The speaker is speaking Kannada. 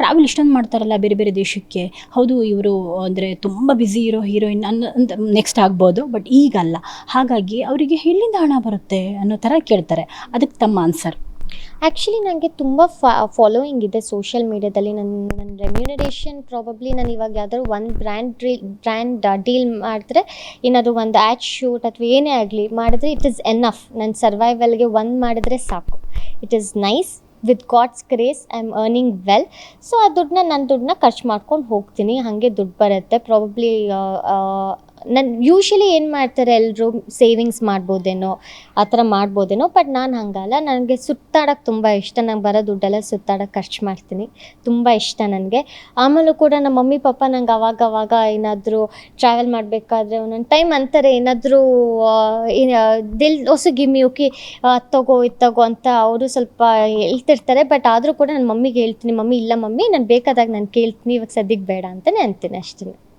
ಟ್ರಾವೆಲ್ ಇಷ್ಟೊಂದು ಮಾಡ್ತಾರಲ್ಲ ಬೇರೆ ಬೇರೆ ದೇಶಕ್ಕೆ. ಹೌದು ಇವರು ಅಂದರೆ ತುಂಬ ಬ್ಯುಸಿ ಇರೋ ಹೀರೋಯಿನ್ ಅಂತ ನೆಕ್ಸ್ಟ್ ಆಗ್ಬೋದು, ಬಟ್ ಈಗಲ್ಲ. ಹಾಗಾಗಿ ಅವರಿಗೆ ಎಲ್ಲಿಂದ ಹಣ ಬರುತ್ತೆ ಅನ್ನೋ ಥರ ಕೇಳ್ತಾರೆ. ಅದಕ್ಕೆ ತಮ್ಮ ಆನ್ಸರ್? ಆ್ಯಕ್ಚುಲಿ ನನಗೆ ತುಂಬ ಫಾಲೋಯಿಂಗ್ ಇದೆ ಸೋಷಿಯಲ್ ಮೀಡ್ಯಾದಲ್ಲಿ. ನನ್ನ ರೆಮ್ಯುನರೇಷನ್ ಪ್ರಾಬಬ್ಲಿ ನಾನು ಇವಾಗ ಯಾವ್ದಾದ್ರು ಒಂದು ಬ್ರ್ಯಾಂಡ್ ಡೀಲ್ ಮಾಡಿದ್ರೆ, ಏನಾದರೂ ಒಂದು ಆ್ಯಡ್ ಶೂಟ್ ಅಥವಾ ಏನೇ ಆಗಲಿ ಮಾಡಿದ್ರೆ ಇಟ್ ಈಸ್ ಎನಫ್. ನನ್ನ ಸರ್ವೈವಲ್ಗೆ ಒಂದು ಮಾಡಿದ್ರೆ ಸಾಕು. It is nice. With God's grace I am earning well. So ಆ ನನ್ನ ದುಡ್ಡನ್ನ ಖರ್ಚು ಮಾಡ್ಕೊಂಡು ಹೋಗ್ತೀನಿ. ಹಾಗೆ ದುಡ್ಡು ಬರುತ್ತೆ. ಪ್ರಾಬಬ್ಲಿ ನಾನು ಯೂಶ್ವಲಿ ಏನು ಮಾಡ್ತಾರೆ ಎಲ್ಲರೂ, ಸೇವಿಂಗ್ಸ್ ಮಾಡ್ಬೋದೇನೋ, ಆ ಥರ ಮಾಡ್ಬೋದೇನೋ. ಬಟ್ ನಾನು ಹಾಗಲ್ಲ. ನನಗೆ ಸುತ್ತಾಡೋಕ್ಕೆ ತುಂಬ ಇಷ್ಟ. ನಂಗೆ ಬರೋ ದುಡ್ಡೆಲ್ಲ ಸುತ್ತಾಡೋಕ್ಕೆ ಖರ್ಚು ಮಾಡ್ತೀನಿ. ತುಂಬ ಇಷ್ಟ ನನಗೆ. ಆಮೇಲೂ ಕೂಡ ನಮ್ಮ ಮಮ್ಮಿ ಪಾಪ ನಂಗೆ ಅವಾಗವಾಗ ಏನಾದರೂ ಟ್ರಾವೆಲ್ ಮಾಡಬೇಕಾದ್ರೆ ಒಂದೊಂದು ಟೈಮ್ ಅಂತಾರೆ, ಏನಾದರೂ ದಿಲ್ ಓಸು ಗಿವ್ ಮಿ ಓಕೆ, ಅದು ತಗೋ ಇದು ತಗೋ ಅಂತ ಅವರು ಸ್ವಲ್ಪ ಹೇಳ್ತಿರ್ತಾರೆ. ಬಟ್ ಆದರೂ ಕೂಡ ನನ್ನ ಮಮ್ಮಿಗೆ ಹೇಳ್ತೀನಿ, ಮಮ್ಮಿ ಇಲ್ಲ ಮಮ್ಮಿ ನಾನು ಬೇಕಾದಾಗ ನಾನು ಕೇಳ್ತೀನಿ, ಇವಾಗ ಸದ್ಯಕ್ಕೆ ಬೇಡ ಅಂತಲೇ ಅಂತೀನಿ ಅಷ್ಟೇ.